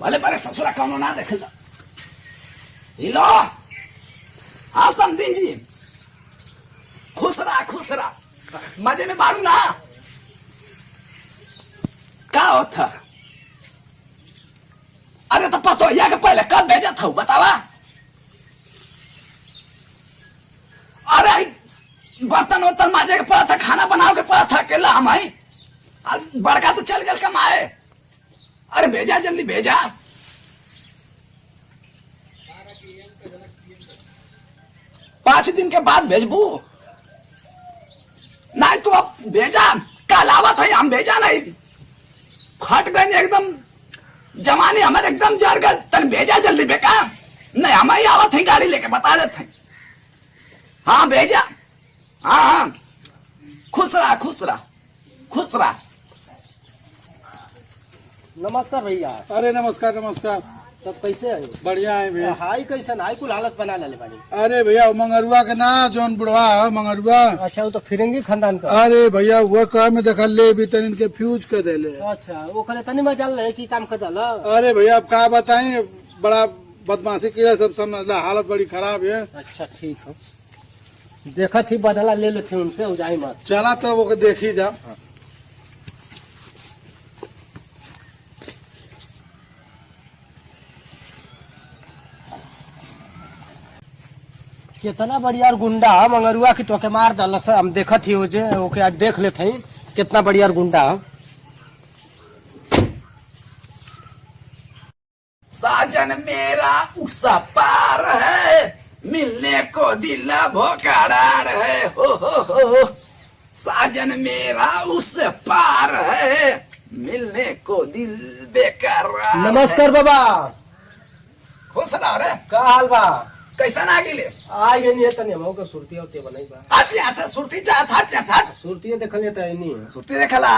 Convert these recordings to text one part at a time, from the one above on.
भले भले ससुरा कौनो ना देख लो। हाँ समझी जी, खुश रहा मजे में मारू ना। क्या होता? अरे तो पतो या के पहले कब भेजा था बतावा। अरे बर्तन वर्तन माजे के पड़ा था, खाना बनाओ के पड़ा था, अकेला हम आई। बड़का तो चल गल कमाए। अरे भेजा जल्दी भेजा। पांच दिन के बाद भेजबू नहीं तो अब भेजा। कल आवत है हम भेजा नहीं, खट गए एकदम जमाने हमारे एकदम जर गल। तन भेजा जल्दी बेका नहीं, हम ही आवत है गाड़ी लेके बता देते हैं। हाँ भेजा। हाँ खुश रहा। नमस्कार भैया। अरे नमस्कार। तब कैसे है? बढ़िया है भैया। हाई कैसन हाई कुल हालत बना ले बानी। अरे भैया मंगरुआ के ना जोन बुढ़वा है मंगरुआ। अच्छा वो तो फिरंगी खानदान का। अरे भैया वो कह में देखल ले भी तन इनके फ्यूज कर देले। अच्छा वो करे तनी मजाल रहे की काम कर डाला। अरे भैया अब क्या बताएं, बड़ा बदमाशी किया सब समझला, हालत बड़ी खराब है। अच्छा ठीक है, देखा थी बदला ले लेते उनसे हो जाए मत। चला तो वो देखी जा। कितना बढ़िया गुंडा मंगरुआ की तोके मार डाला से हम देखा थी हो जे ओके आज देख लेते हैं कितना बढ़िया गुंडा। साजन मेरा उक्सा पार है, मिलने को दिल भोकाड़ है। हो साजन मेरा उस पार है, मिलने को दिल बेकरार। नमस्कार बाबा। खुश रहो रे। का हाल बा? कैसा ना गिले? आ ये नहीं तनी हम के सुरती होते बनाई बा। हटिया से सुरती चाहत, हटिया से सुरती देखल त नहीं सुरती देखला।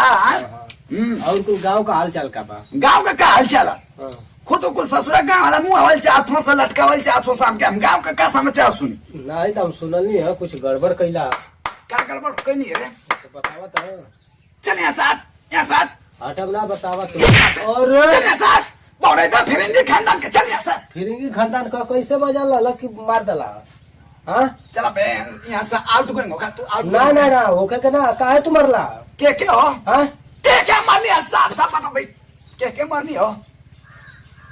और कुल गांव का हाल चाल का बा? गांव का हाल चाल हाँ। खुद कुल ससुरा गांव वाला मुंह हवल चाहत हो से लटकावल चाहत हो शाम के। हम गांव का समाचार सुनी नहीं तो हम सुनल नहीं है कुछ गड़बड़ कैला। क्या गड़बड़ कहीं नहीं रे? तो बतावा तो। चल यहाँ साथ हटम ना बतावा तो। और चल यहाँ साथ बौड़े दा फिरेंगे खानदान के। चल यहाँ साथ फिरंगी खानदान का कैसे मजा ला कि मार दला। हाँ चला बे यहाँ से आउट गोइंग होगा तू आउट। ना ओके के ना काहे तू मरला? के हो? हाँ के क्या मारनी है? साफ बता भाई, के मारनी हो?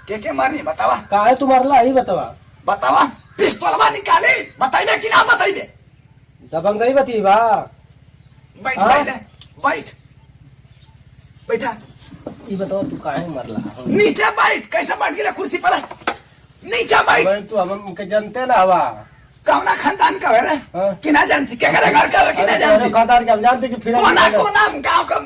के मारनी बतावा। काहे तू मरला ही बतावा। पिस्तौलवा निकाली बताइबे कि ना बताइबे? दबंगई बती बा। बैठ हाँ? बैठा ये बताओ तू काहे मरला? नीचे बैठ। कैसे बैठ गिला कुर्सी पर? नीचे बैठ। भाई तू हम के जानते ना हवा कौना खानदान का है रे? हाँ? कि ना जानती के घर का कि ना जानती? खानदान के हम जानते कि फिरंगी कोना गांव का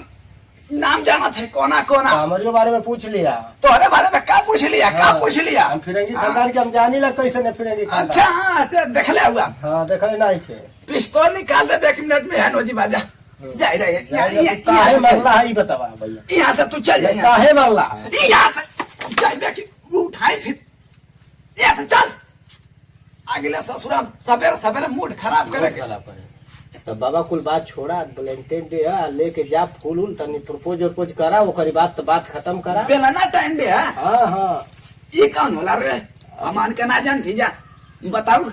नाम जाना थे। कोना हमारे बारे में पूछ लिया। तोहरे बारे में क्या पूछ लिया? क्या पूछ लिया? हम फिरंगी खानदान के हम जानी ला कैसे न फिरंगी खानदान। अच्छा हाँ देख ले हुआ। हाँ देखले नहीं के। पिस्तौल निकाल दे 1 मिनट में है नोजी बाजा जाए रहे। काहे मरला है बतावा भैया। यहाँ से तू चल जाए। काहे मरला? यहाँ से जाए कि उठाई फिर यहाँ से चल। अगला ससुरा सवेरे मूड खराब करेगा। तो बाबा कुल बात छोड़ा, वैलेंटाइन डे है लेके जा फूल उल तनी प्रपोज करा ओकरी बात तो बात खत्म करा। बेलाना टाइम डे है। हाँ ये कौन होला रे? हमान के ना जानती जा बताऊ।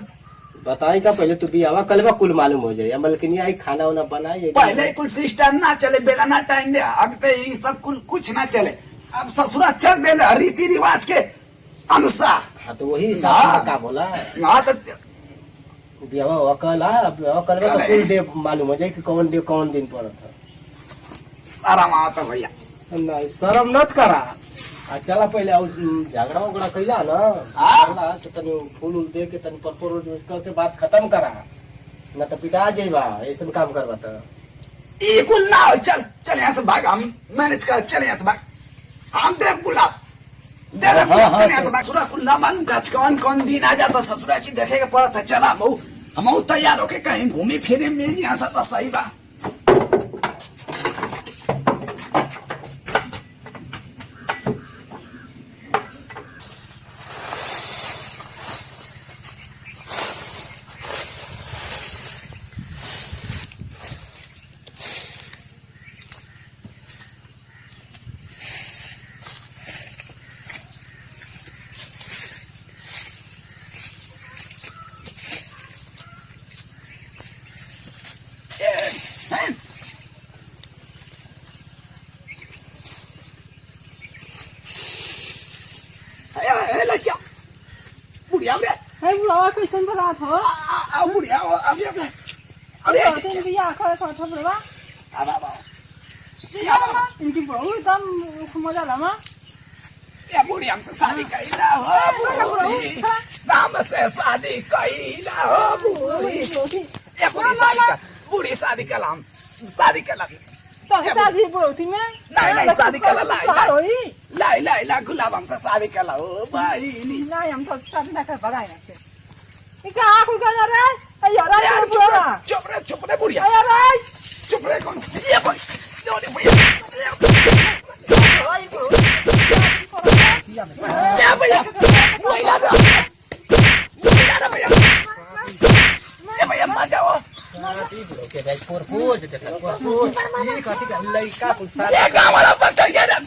बताई का पहले तू भी आवा कलवा कुल मालूम हो जाए मलकिनी आई खाना वाना बनाए। पहले कुल सिस्टम ना चले, बेलाना टाइम दे। अब तो ये सब कुछ ना चले। अब ससुरा चल दे रीति रिवाज के अनुसार। हाँ तो वही हिसाब से काम होला। हाँ तो बियावा वकल कलवा तो कुल डे मालूम हो जाए कि कौन दिन पड़ा था। सारा माता भैया नहीं शर्म नत करा। चला पहले झगड़ा उगड़ा कैला ना तो तनी फूल उल दे के तनी प्रपोज करके बात खत्म करा न तो पिटा जाइबा। ऐसा काम करवा तो ये कुल ना हो। चल यहाँ से भाग, हम मैनेज कर। चल यहाँ से भाग, हम दे गुलाब दे दे गुलाब। चल यहाँ से भाग। ससुरा कुल ना मालूम कौन दिन आ जाता ससुरा की देखे के पड़ा था। चला हम तैयार होके कहीं घूमी फिरे मेरी यहाँ से तो सही बा। है बुढ़वा कैसन बात हो आओ बुढ़िया आओ अभी अभी अरे तेरे बिया कर कर था बुढ़वा अब अब इनकी बहू एकदम मजा लमा ये बुढ़ी हमसे शादी कईला हो बुढ़ी राम से शादी कईला हो बुढ़ी ये बुढ़ी शादी कलाम तो शादी बुढ़ौती में नहीं शादी कला होई ला गुलाब हमसे शादी कला हो भाई नहीं हम तो शादी ना कर पाए ना इका आखु कर रे यार बुढ़वा चुप रे बुढ़िया यार चुप रे कौन ये भाई ये भैया ये भैया मत जाओ के भाई प्रपोज के प्रपोज ये कथि के लइका पुलसा ये गाँव वाला बच्चा ये रे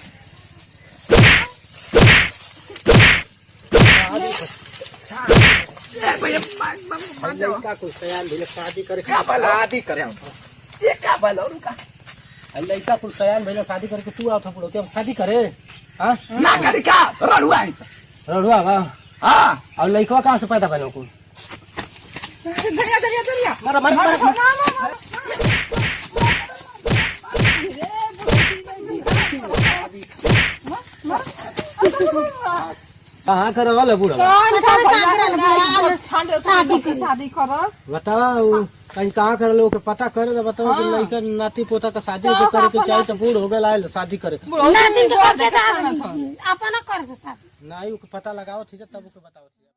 ये भैया मत जाओ लइका को सयान भेले शादी करे क्या भला? शादी करे हम ये क्या भला और का लइका को सयान भेले शादी करके तू आओ थपड़ो हम शादी करे हां ना करी का रड़ुआ है रड़ुआ बा हां और लइका कहां से पैदा भेलो को दरिया मारा मारा कहां करे वाला बूढ़ा शादी कर बताओ कहीं कहाँ करे लोग के पता करे तो बताओ कि लड़का नाती पोता का शादी के करे के चाहिए तो बूढ़ हो गया आयल शादी करे अपना कर से शादी नहीं पता लगाओ ठीक है तब बताओ।